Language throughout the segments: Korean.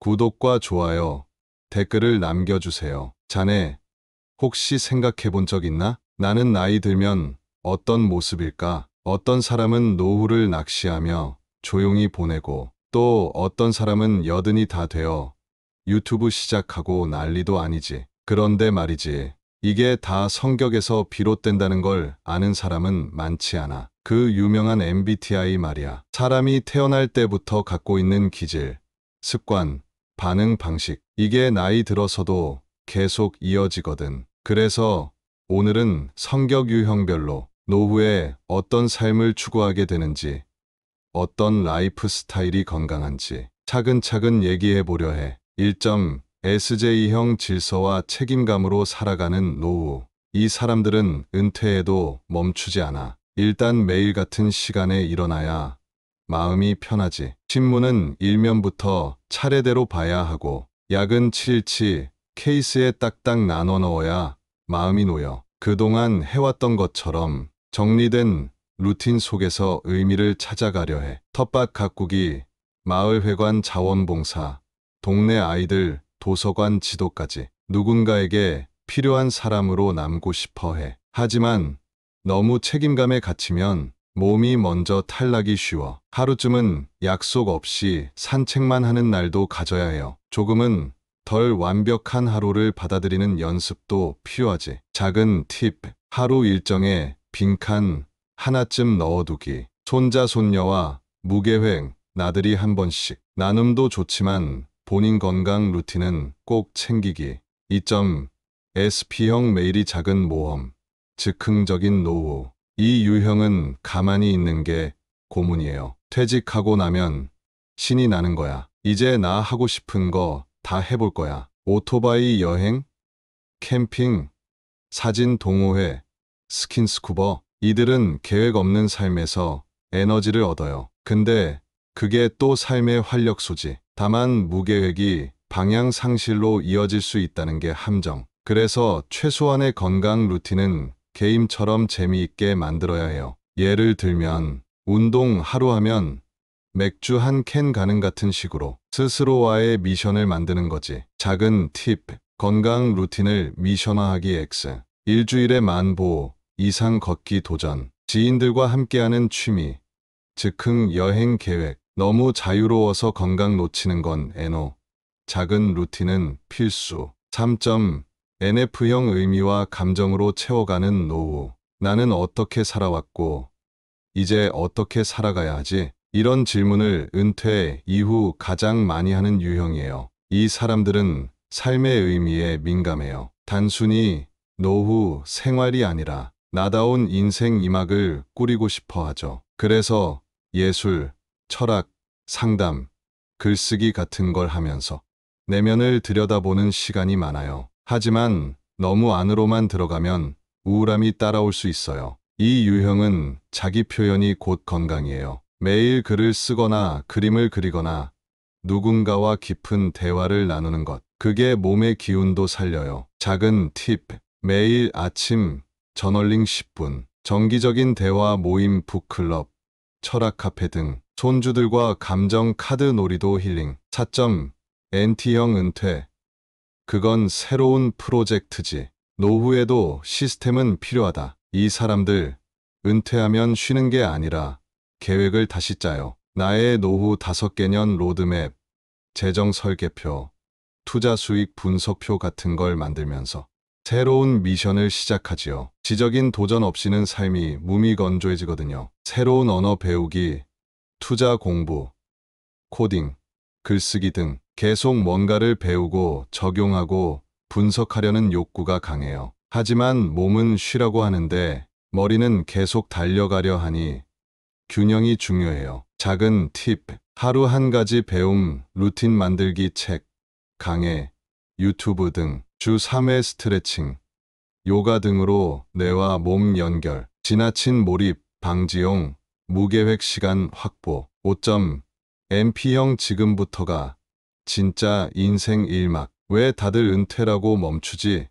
구독과 좋아요, 댓글을 남겨주세요. 자네, 혹시 생각해 본 적 있나? 나는 나이 들면 어떤 모습일까? 어떤 사람은 노후를 낚시하며 조용히 보내고 또 어떤 사람은 여든이 다 되어 유튜브 시작하고 난리도 아니지. 그런데 말이지. 이게 다 성격에서 비롯된다는 걸 아는 사람은 많지 않아. 그 유명한 MBTI 말이야. 사람이 태어날 때부터 갖고 있는 기질, 습관, 반응 방식. 이게 나이 들어서도 계속 이어지거든. 그래서 오늘은 성격 유형별로 노후에 어떤 삶을 추구하게 되는지, 어떤 라이프 스타일이 건강한지 차근차근 얘기해 보려 해. 1점, SJ형 질서와 책임감으로 살아가는 노후. 이 사람들은 은퇴해도 멈추지 않아. 일단 매일 같은 시간에 일어나야 마음이 편하지. 신문은 일면부터 차례대로 봐야 하고, 약은 7일치 케이스에 딱딱 나눠 넣어야 마음이 놓여. 그동안 해왔던 것처럼 정리된 루틴 속에서 의미를 찾아가려 해. 텃밭 가꾸기, 마을회관 자원봉사, 동네 아이들 도서관 지도까지 누군가에게 필요한 사람으로 남고 싶어 해. 하지만 너무 책임감에 갇히면 몸이 먼저 탈락이 쉬워. 하루쯤은 약속 없이 산책만 하는 날도 가져야 해요. 조금은 덜 완벽한 하루를 받아들이는 연습도 필요하지. 작은 팁, 하루 일정에 빈칸 하나쯤 넣어두기. 손자 손녀와 무계획, 나들이 한 번씩. 나눔도 좋지만 본인 건강 루틴은 꼭 챙기기. 2점, SP형 매일이 작은 모험, 즉흥적인 노후. 이 유형은 가만히 있는 게 고문이에요. 퇴직하고 나면 신이 나는 거야. 이제 나 하고 싶은 거 다 해볼 거야. 오토바이 여행, 캠핑, 사진 동호회, 스킨스쿠버. 이들은 계획 없는 삶에서 에너지를 얻어요. 근데 그게 또 삶의 활력소지. 다만 무계획이 방향 상실로 이어질 수 있다는 게 함정. 그래서 최소한의 건강 루틴은 게임처럼 재미있게 만들어야 해요. 예를 들면 운동 하루 하면 맥주 한 캔 가능 같은 식으로 스스로와의 미션을 만드는 거지. 작은 팁, 건강 루틴을 미션화하기 X. 일주일에 10,000보 이상 걷기 도전. 지인들과 함께하는 취미, 즉흥 여행 계획. 너무 자유로워서 건강 놓치는 건 NO. 작은 루틴은 필수. 3점, NF형 의미와 감정으로 채워가는 노후. 나는 어떻게 살아왔고 이제 어떻게 살아가야 하지? 이런 질문을 은퇴 이후 가장 많이 하는 유형이에요. 이 사람들은 삶의 의미에 민감해요. 단순히 노후 생활이 아니라 나다운 인생 이막을 꾸리고 싶어 하죠. 그래서 예술, 철학, 상담, 글쓰기 같은 걸 하면서 내면을 들여다보는 시간이 많아요. 하지만 너무 안으로만 들어가면 우울함이 따라올 수 있어요. 이 유형은 자기 표현이 곧 건강이에요. 매일 글을 쓰거나 그림을 그리거나 누군가와 깊은 대화를 나누는 것. 그게 몸의 기운도 살려요. 작은 팁, 매일 아침 저널링 10분, 정기적인 대화 모임 북클럽, 철학 카페 등 손주들과 감정 카드 놀이도 힐링. 4점, NT형 은퇴. 그건 새로운 프로젝트지. 노후에도 시스템은 필요하다. 이 사람들 은퇴하면 쉬는 게 아니라 계획을 다시 짜요. 나의 노후 5개년 로드맵, 재정 설계표, 투자 수익 분석표 같은 걸 만들면서 새로운 미션을 시작하지요. 지적인 도전 없이는 삶이 무미건조해지거든요. 새로운 언어 배우기, 투자 공부, 코딩, 글쓰기 등 계속 뭔가를 배우고 적용하고 분석하려는 욕구가 강해요. 하지만 몸은 쉬라고 하는데 머리는 계속 달려가려 하니 균형이 중요해요. 작은 팁, 하루 한 가지 배움, 루틴 만들기 책, 강해, 유튜브 등 주 3회 스트레칭, 요가 등으로 뇌와 몸 연결, 지나친 몰입, 방지용, 무계획 시간 확보. 5점, MP형 지금부터가 진짜 인생 일막. 왜 다들 은퇴라고 멈추지?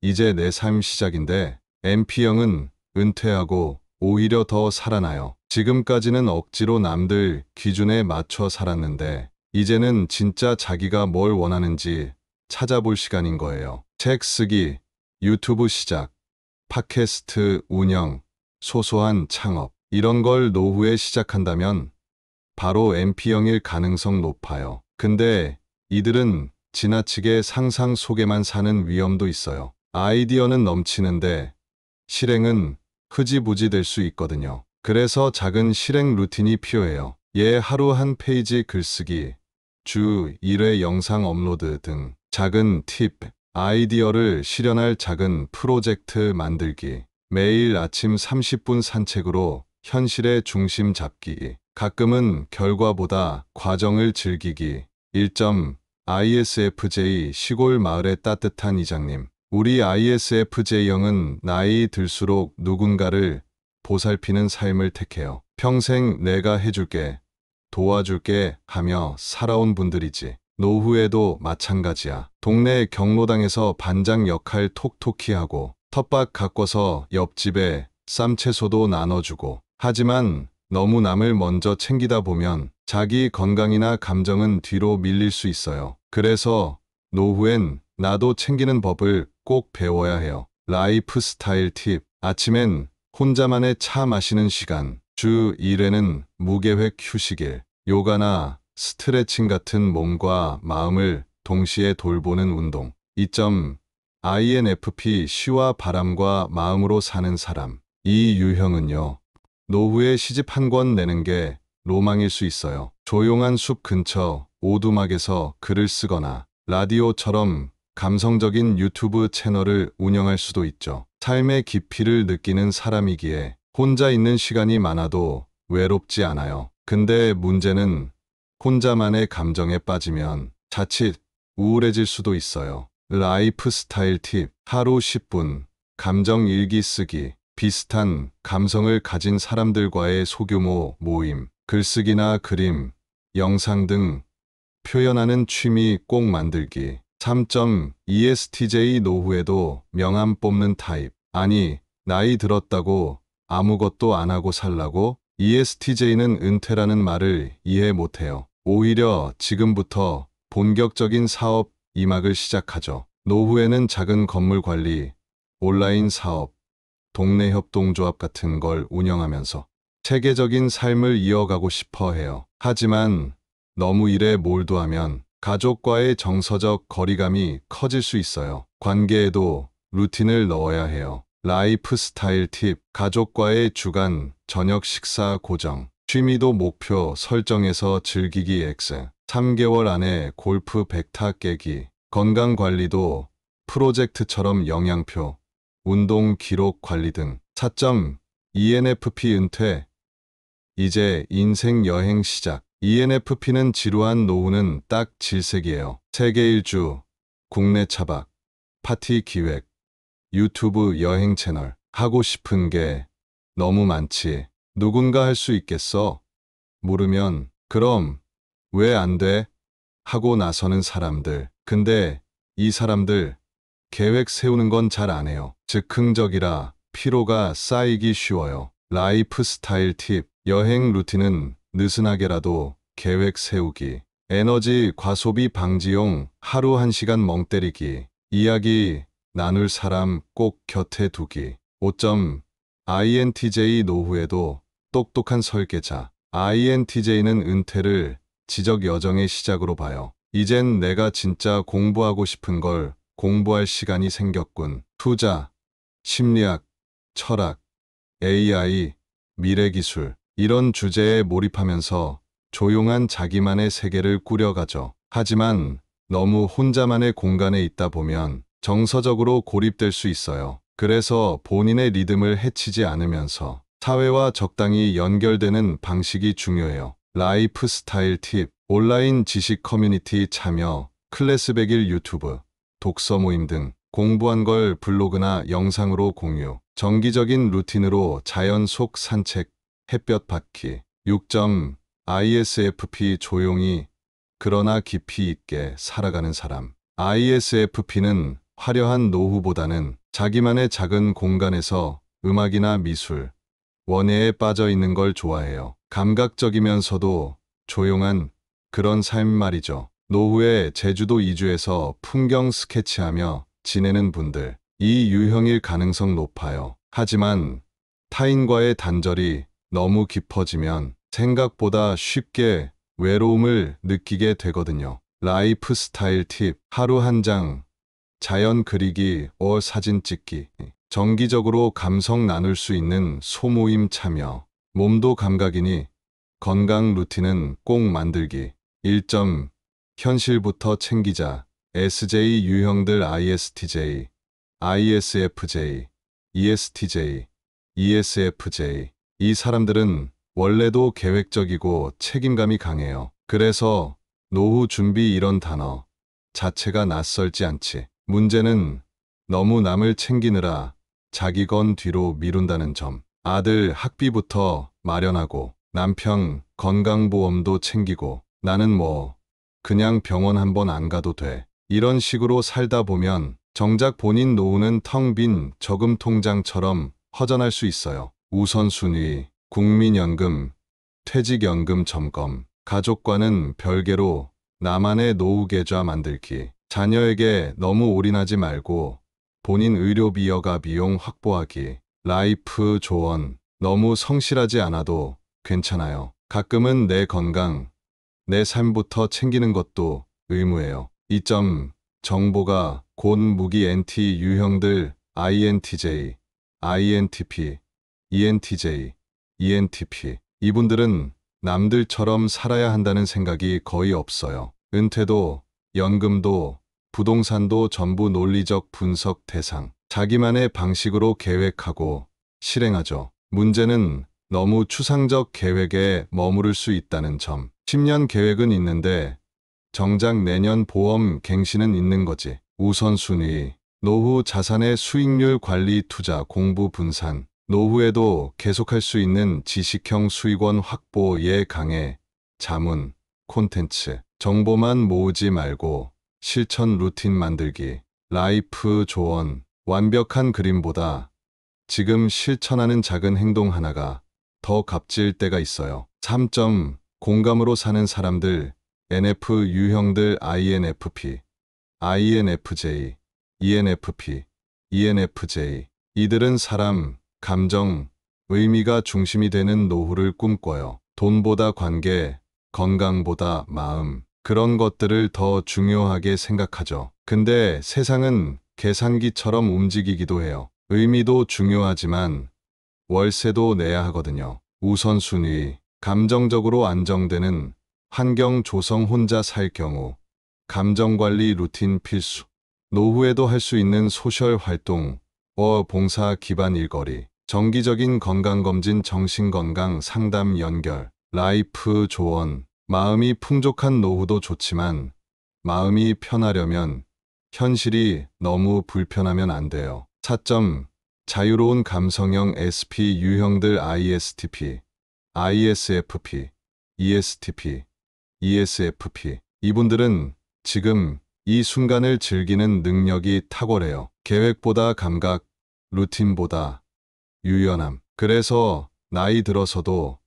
이제 내 삶 시작인데. MP형은 은퇴하고 오히려 더 살아나요. 지금까지는 억지로 남들 기준에 맞춰 살았는데 이제는 진짜 자기가 뭘 원하는지 찾아볼 시간인 거예요. 책 쓰기, 유튜브 시작, 팟캐스트 운영, 소소한 창업. 이런 걸 노후에 시작한다면 바로 NP형일 가능성 높아요. 근데 이들은 지나치게 상상 속에만 사는 위험도 있어요. 아이디어는 넘치는데 실행은 흐지부지 될 수 있거든요. 그래서 작은 실행 루틴이 필요해요. 하루 한 페이지 글쓰기, 주 1회 영상 업로드 등 작은 팁, 아이디어를 실현할 작은 프로젝트 만들기, 매일 아침 30분 산책으로 현실의 중심 잡기, 가끔은 결과보다 과정을 즐기기. 1점 ISFJ 시골 마을의 따뜻한 이장님. 우리 ISFJ형은 나이 들수록 누군가를 보살피는 삶을 택해요. 평생 내가 해줄게, 도와줄게 하며 살아온 분들이지. 노후에도 마찬가지야. 동네 경로당에서 반장 역할 톡톡히 하고 텃밭 가꿔서 옆집에 쌈채소도 나눠주고. 하지만 너무 남을 먼저 챙기다 보면 자기 건강이나 감정은 뒤로 밀릴 수 있어요. 그래서 노후엔 나도 챙기는 법을 꼭 배워야 해요. 라이프 스타일 팁. 아침엔 혼자만의 차 마시는 시간. 주 1회는 무계획 휴식일. 요가나 스트레칭 같은 몸과 마음을 동시에 돌보는 운동. 2점 INFP 시와 바람과 마음으로 사는 사람. 이 유형은요, 노후에 시집 한 권 내는 게 로망일 수 있어요. 조용한 숲 근처 오두막에서 글을 쓰거나 라디오처럼 감성적인 유튜브 채널을 운영할 수도 있죠. 삶의 깊이를 느끼는 사람이기에 혼자 있는 시간이 많아도 외롭지 않아요. 근데 문제는 혼자만의 감정에 빠지면 자칫 우울해질 수도 있어요. 라이프 스타일 팁. 하루 10분 감정 일기 쓰기. 비슷한 감성을 가진 사람들과의 소규모 모임, 글쓰기나 그림, 영상 등 표현하는 취미 꼭 만들기. 3점 ESTJ 노후에도 명함 뽑는 타입. 아니, 나이 들었다고 아무것도 안 하고 살라고? ESTJ는 은퇴라는 말을 이해 못해요. 오히려 지금부터 본격적인 사업 이막을 시작하죠. 노후에는 작은 건물 관리, 온라인 사업, 동네 협동조합 같은 걸 운영하면서 체계적인 삶을 이어가고 싶어 해요. 하지만 너무 일에 몰두하면 가족과의 정서적 거리감이 커질 수 있어요. 관계에도 루틴을 넣어야 해요. 라이프 스타일 팁. 가족과의 주간 저녁 식사 고정. 취미도 목표 설정해서 즐기기 X. 3개월 안에 골프 100타 깨기. 건강관리도 프로젝트처럼 영양표, 운동 기록 관리 등. 4점 ENFP 은퇴. 이제 인생 여행 시작. ENFP는 지루한 노후는 딱 질색이에요. 세계 일주, 국내 차박, 파티 기획, 유튜브 여행 채널. 하고 싶은 게 너무 많지. 누군가 할 수 있겠어? 물으면 그럼 왜 안 돼? 하고 나서는 사람들. 근데 이 사람들 계획 세우는 건 잘 안 해요. 즉흥적이라 피로가 쌓이기 쉬워요. 라이프 스타일 팁. 여행 루틴은 느슨하게라도 계획 세우기. 에너지 과소비 방지용 하루 1시간 멍 때리기. 이야기 나눌 사람 꼭 곁에 두기. 5점 INTJ 노후에도 똑똑한 설계자. INTJ는 은퇴를 지적 여정의 시작으로 봐요. 이젠 내가 진짜 공부하고 싶은 걸 공부할 시간이 생겼군. 투자, 심리학, 철학, AI, 미래기술. 이런 주제에 몰입하면서 조용한 자기만의 세계를 꾸려가죠. 하지만 너무 혼자만의 공간에 있다 보면 정서적으로 고립될 수 있어요. 그래서 본인의 리듬을 해치지 않으면서 사회와 적당히 연결되는 방식이 중요해요. 라이프 스타일 팁. 온라인 지식 커뮤니티 참여, 클래스 100일 유튜브, 독서 모임 등 공부한 걸 블로그나 영상으로 공유. 정기적인 루틴으로 자연 속 산책, 햇볕 받기. 6점 ISFP 조용히 그러나 깊이 있게 살아가는 사람. ISFP는 화려한 노후보다는 자기만의 작은 공간에서 음악이나 미술, 원예에 빠져 있는 걸 좋아해요. 감각적이면서도 조용한 그런 삶 말이죠. 노후에 제주도 이주해서 풍경 스케치하며 지내는 분들, 이 유형일 가능성 높아요. 하지만 타인과의 단절이 너무 깊어지면 생각보다 쉽게 외로움을 느끼게 되거든요. 라이프 스타일 팁, 하루 한 장, 자연 그리기, 사진 찍기, 정기적으로 감성 나눌 수 있는 소모임 참여, 몸도 감각이니 건강 루틴은 꼭 만들기. 1점, 현실부터 챙기자. SJ 유형들 ISTJ, ISFJ, ESTJ, ESFJ. 이 사람들은 원래도 계획적이고 책임감이 강해요. 그래서 노후 준비 이런 단어 자체가 낯설지 않지. 문제는 너무 남을 챙기느라 자기 건 뒤로 미룬다는 점. 아들 학비부터 마련하고 남편 건강보험도 챙기고 나는 그냥 병원 한번 안 가도 돼. 이런 식으로 살다 보면 정작 본인 노후는 텅 빈 저금 통장처럼 허전할 수 있어요. 우선순위, 국민연금, 퇴직연금 점검, 가족과는 별개로 나만의 노후 계좌 만들기. 자녀에게 너무 올인하지 말고 본인 의료비 여가 비용 확보하기. 라이프 조언, 너무 성실하지 않아도 괜찮아요. 가끔은 내 건강, 내 삶부터 챙기는 것도 의무예요. 2점, 정보가 곧 무기 NT 유형들 INTJ, INTP, ENTJ, ENTP. 이분들은 남들처럼 살아야 한다는 생각이 거의 없어요. 은퇴도, 연금도, 부동산도 전부 논리적 분석 대상. 자기만의 방식으로 계획하고 실행하죠. 문제는 너무 추상적 계획에 머무를 수 있다는 점. 10년 계획은 있는데 정작 내년 보험 갱신은 있는 거지. 우선순위, 노후 자산의 수익률 관리 투자 공부 분산. 노후에도 계속할 수 있는 지식형 수익원 확보 예 강의, 자문, 콘텐츠. 정보만 모으지 말고 실천 루틴 만들기. 라이프 조언, 완벽한 그림보다 지금 실천하는 작은 행동 하나가 더 값질 때가 있어요. 3점, 공감으로 사는 사람들, NF 유형들 INFP, INFJ, ENFP, ENFJ. 이들은 사람, 감정, 의미가 중심이 되는 노후를 꿈꿔요. 돈보다 관계, 건강보다 마음, 그런 것들을 더 중요하게 생각하죠. 근데 세상은 계산기처럼 움직이기도 해요. 의미도 중요하지만 월세도 내야 하거든요. 우선순위, 감정적으로 안정되는 환경 조성 혼자 살 경우, 감정관리 루틴 필수, 노후에도 할 수 있는 소셜 활동, 봉사 기반 일거리, 정기적인 건강검진 정신건강 상담 연결, 라이프 조언, 마음이 풍족한 노후도 좋지만 마음이 편하려면 현실이 너무 불편하면 안 돼요. 4점, 자유로운 감성형 SP 유형들 ISTP, ISFP, ESTP, ESFP. 이분들은 지금 이 순간을 즐기는 능력이 탁월해요. 계획보다 감각, 루틴보다 유연함. 그래서 나이 들어서도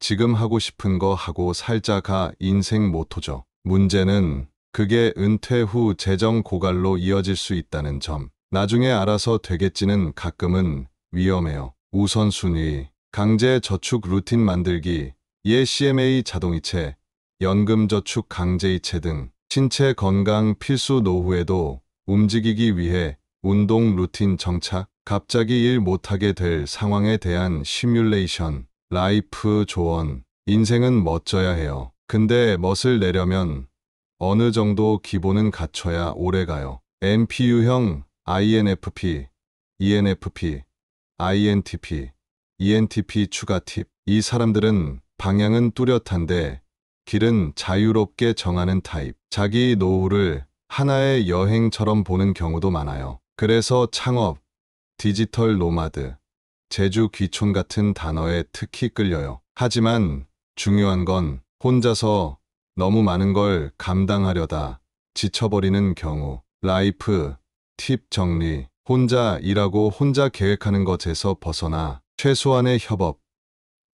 지금 하고 싶은 거 하고 살자가 인생 모토죠. 문제는 그게 은퇴 후 재정 고갈로 이어질 수 있다는 점. 나중에 알아서 되겠지는 가끔은 위험해요. 우선순위, 강제 저축 루틴 만들기, CMA 자동이체, 연금저축 강제이체 등 신체 건강 필수. 노후에도 움직이기 위해 운동 루틴 정착, 갑자기 일 못하게 될 상황에 대한 시뮬레이션. 라이프 조언, 인생은 멋져야 해요. 근데 멋을 내려면 어느 정도 기본은 갖춰야 오래가요. NPU형 INFP, ENFP, INTP, ENTP 추가 팁. 이 사람들은 방향은 뚜렷한데 길은 자유롭게 정하는 타입. 자기 노후를 하나의 여행처럼 보는 경우도 많아요. 그래서 창업, 디지털 노마드, 제주 귀촌 같은 단어에 특히 끌려요. 하지만 중요한 건 혼자서 너무 많은 걸 감당하려다 지쳐버리는 경우. 라이프 팁 정리, 혼자 일하고 혼자 계획하는 것에서 벗어나 최소한의 협업,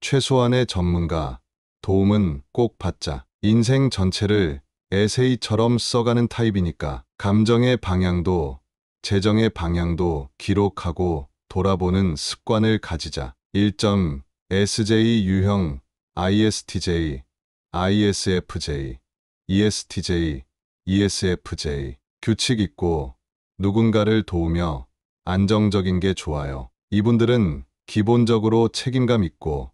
최소한의 전문가 도움은 꼭 받자. 인생 전체를 에세이처럼 써가는 타입이니까 감정의 방향도 재정의 방향도 기록하고 돌아보는 습관을 가지자. 1점 SJ 유형 ISTJ, ISFJ, ESTJ, ESFJ 규칙 있고 누군가를 도우며 안정적인 게 좋아요. 이분들은 기본적으로 책임감 있고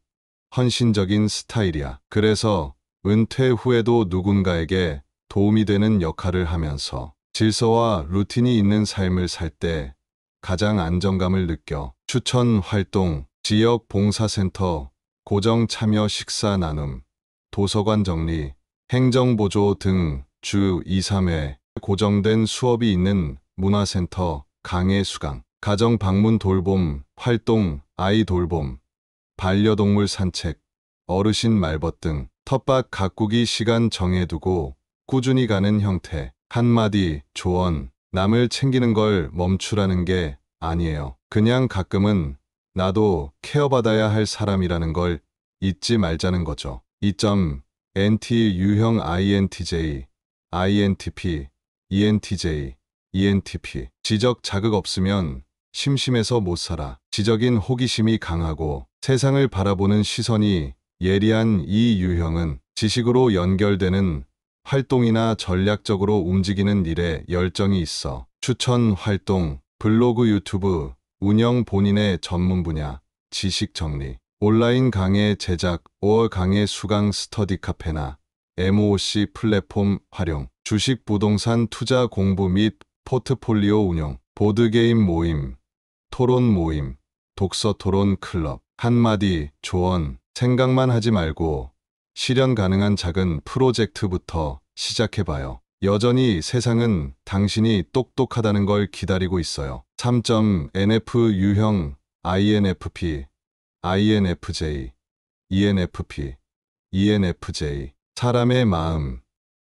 헌신적인 스타일이야. 그래서 은퇴 후에도 누군가에게 도움이 되는 역할을 하면서 질서와 루틴이 있는 삶을 살 때 가장 안정감을 느껴. 추천 활동, 지역 봉사센터, 고정 참여 식사 나눔, 도서관 정리, 행정보조 등 주 2, 3회 고정된 수업이 있는 문화센터, 강해 수강, 가정 방문 돌봄, 활동, 아이 돌봄, 반려동물 산책, 어르신 말벗 등 텃밭 가꾸기 시간 정해두고 꾸준히 가는 형태. 한마디 조언, 남을 챙기는 걸 멈추라는 게 아니에요. 그냥 가끔은 나도 케어받아야 할 사람이라는 걸 잊지 말자는 거죠. 2점 NT 유형 INTJ, INTP, ENTJ, ENTP 지적 자극 없으면 심심해서 못 살아. 지적인 호기심이 강하고 세상을 바라보는 시선이 예리한 이 유형은 지식으로 연결되는 활동이나 전략적으로 움직이는 일에 열정이 있어. 추천 활동, 블로그 유튜브, 운영 본인의 전문 분야, 지식 정리, 온라인 강의 제작, 5월 강의 수강 스터디 카페나 MOC 플랫폼 활용, 주식 부동산 투자 공부 및 포트폴리오 운용, 보드게임 모임, 토론 모임, 독서 토론 클럽. 한마디 조언, 생각만 하지 말고 실현 가능한 작은 프로젝트부터 시작해봐요. 여전히 세상은 당신이 똑똑하다는 걸 기다리고 있어요. 3점 NF 유형 INFP, INFJ, ENFP, ENFJ 사람의 마음,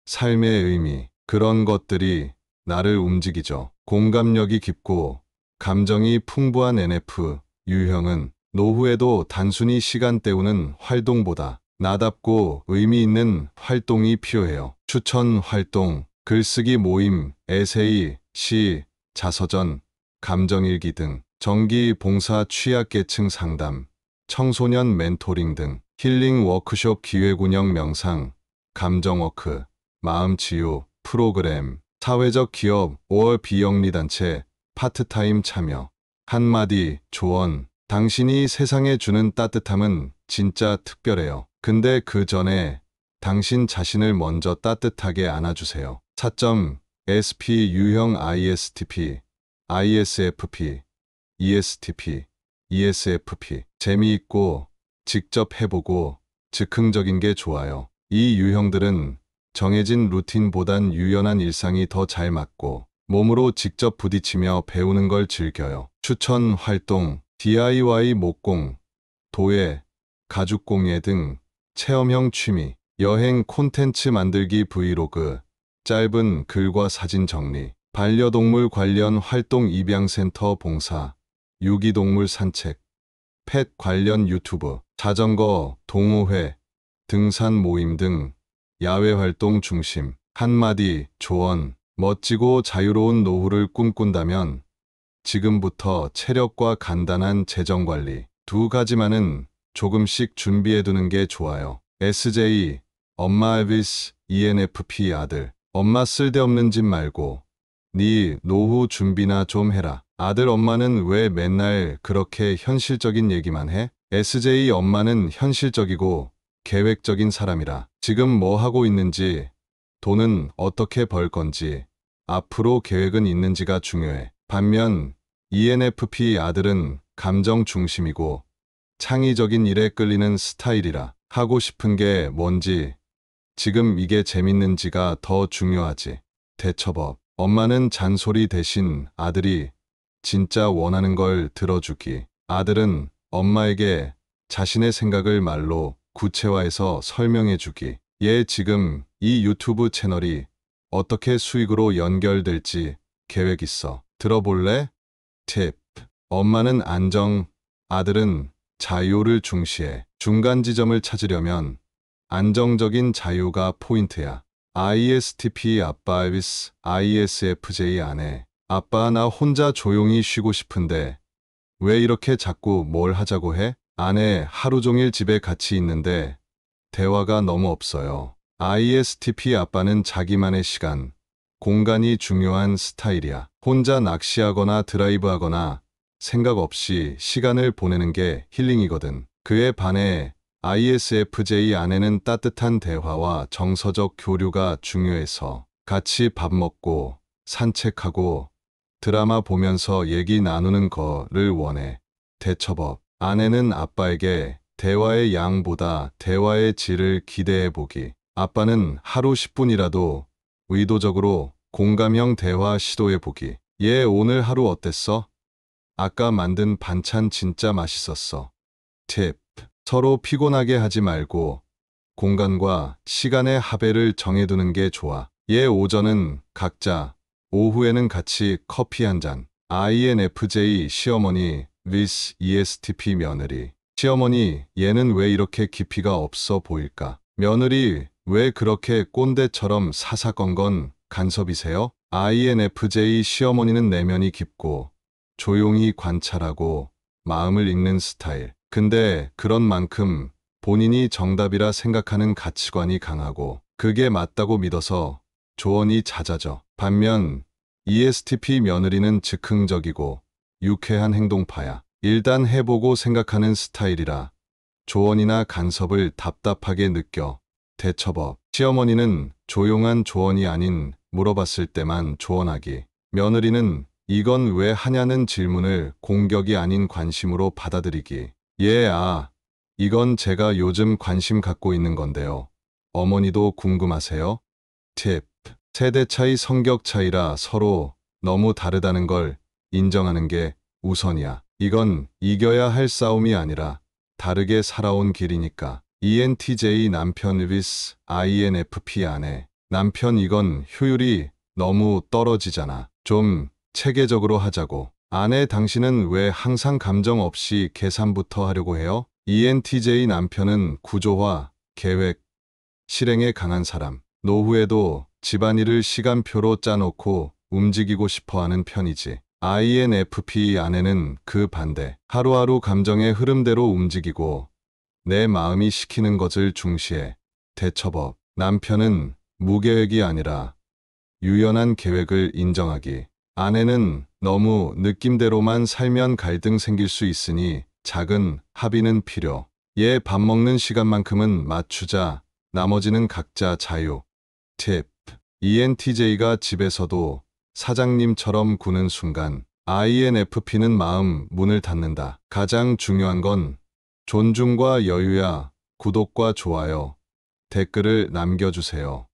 삶의 의미 그런 것들이 나를 움직이죠. 공감력이 깊고 감정이 풍부한 NF 유형은 노후에도 단순히 시간 때우는 활동보다 나답고 의미 있는 활동이 필요해요. 추천 활동, 글쓰기 모임, 에세이, 시, 자서전, 감정일기 등 정기 봉사 취약계층 상담, 청소년 멘토링 등 힐링 워크숍 기획 운영 명상, 감정워크, 마음치유, 프로그램, 사회적 기업, 5월 비영리단체, 파트타임 참여. 한마디 조언, 당신이 세상에 주는 따뜻함은 진짜 특별해요. 근데 그 전에 당신 자신을 먼저 따뜻하게 안아주세요. 4점 SP 유형 ISTP, ISFP, ESTP, ESFP 재미있고 직접 해보고 즉흥적인 게 좋아요. 이 유형들은 정해진 루틴보단 유연한 일상이 더 잘 맞고 몸으로 직접 부딪히며 배우는 걸 즐겨요. 추천 활동, DIY 목공, 도예, 가죽공예 등 체험형 취미, 여행 콘텐츠 만들기 브이로그, 짧은 글과 사진 정리, 반려동물 관련 활동 입양센터 봉사, 유기동물 산책, 펫 관련 유튜브, 자전거, 동호회, 등산 모임 등 야외 활동 중심. 한마디 조언, 멋지고 자유로운 노후를 꿈꾼다면 지금부터 체력과 간단한 재정관리 두 가지만은 조금씩 준비해두는 게 좋아요. SJ, 엄마 엘비스, ENFP 아들, 엄마 쓸데없는 짓 말고 네 노후 준비나 좀 해라. 아들 엄마는 왜 맨날 그렇게 현실적인 얘기만 해? SJ 엄마는 현실적이고 계획적인 사람이라 지금 뭐 하고 있는지, 돈은 어떻게 벌 건지, 앞으로 계획은 있는지가 중요해. 반면 ENFP 아들은 감정 중심이고 창의적인 일에 끌리는 스타일이라 하고 싶은 게 뭔지, 지금 이게 재밌는지가 더 중요하지. 대처법. 엄마는 잔소리 대신 아들이 진짜 원하는 걸 들어주기. 아들은 엄마에게 자신의 생각을 말로 구체화해서 설명해주기. 얘 지금 이 유튜브 채널이 어떻게 수익으로 연결될지 계획 있어. 들어볼래? 팁. 엄마는 안정, 아들은 자유를 중시해. 중간 지점을 찾으려면 안정적인 자유가 포인트야. ISTP 아빠 vs ISFJ 아내. 아빠 나 혼자 조용히 쉬고 싶은데 왜 이렇게 자꾸 뭘 하자고 해? 아내 하루 종일 집에 같이 있는데 대화가 너무 없어요. ISTP 아빠는 자기만의 시간, 공간이 중요한 스타일이야. 혼자 낚시하거나 드라이브하거나 생각 없이 시간을 보내는 게 힐링이거든. 그에 반해 ISFJ 아내는 따뜻한 대화와 정서적 교류가 중요해서 같이 밥 먹고 산책하고 드라마 보면서 얘기 나누는 거를 원해. 대처법. 아내는 아빠에게 대화의 양보다 대화의 질을 기대해 보기. 아빠는 하루 10분이라도 의도적으로 공감형 대화 시도해 보기. 얘 오늘 하루 어땠어? 아까 만든 반찬 진짜 맛있었어. 팁. 서로 피곤하게 하지 말고 공간과 시간의 합의를 정해두는 게 좋아. 얘 오전은 각자, 오후에는 같이 커피 한 잔. INFJ 시어머니 vs ESTP 며느리. 시어머니, 얘는 왜 이렇게 깊이가 없어 보일까? 며느리, 왜 그렇게 꼰대처럼 사사건건 간섭이세요? INFJ 시어머니는 내면이 깊고 조용히 관찰하고 마음을 읽는 스타일. 근데 그런 만큼 본인이 정답이라 생각하는 가치관이 강하고 그게 맞다고 믿어서 조언이 잦아져. 반면 ESTP 며느리는 즉흥적이고 유쾌한 행동파야. 일단 해보고 생각하는 스타일이라 조언이나 간섭을 답답하게 느껴. 대처법. 시어머니는 조용한 조언이 아닌 물어봤을 때만 조언하기. 며느리는 이건 왜 하냐는 질문을 공격이 아닌 관심으로 받아들이기. 이건 제가 요즘 관심 갖고 있는 건데요. 어머니도 궁금하세요? 팁. 세대 차이, 성격 차이라 서로 너무 다르다는 걸 인정하는 게 우선이야. 이건 이겨야 할 싸움이 아니라 다르게 살아온 길이니까. ENTJ 남편 vs INFP 아내. 남편, 이건 효율이 너무 떨어지잖아. 좀 체계적으로 하자고. 아내, 당신은 왜 항상 감정 없이 계산부터 하려고 해요? ENTJ 남편은 구조화, 계획, 실행에 강한 사람. 노후에도 집안일을 시간표로 짜놓고 움직이고 싶어하는 편이지. INFP 아내는 그 반대. 하루하루 감정의 흐름대로 움직이고 내 마음이 시키는 것을 중시해. 대처법. 남편은 무계획이 아니라 유연한 계획을 인정하기. 아내는 너무 느낌대로만 살면 갈등 생길 수 있으니 작은 합의는 필요. 얘 밥 먹는 시간만큼은 맞추자. 나머지는 각자 자유. 팁. ENTJ가 집에서도 사장님처럼 구는 순간 INFP는 마음 문을 닫는다. 가장 중요한 건 존중과 여유야. 구독과 좋아요, 댓글을 남겨주세요.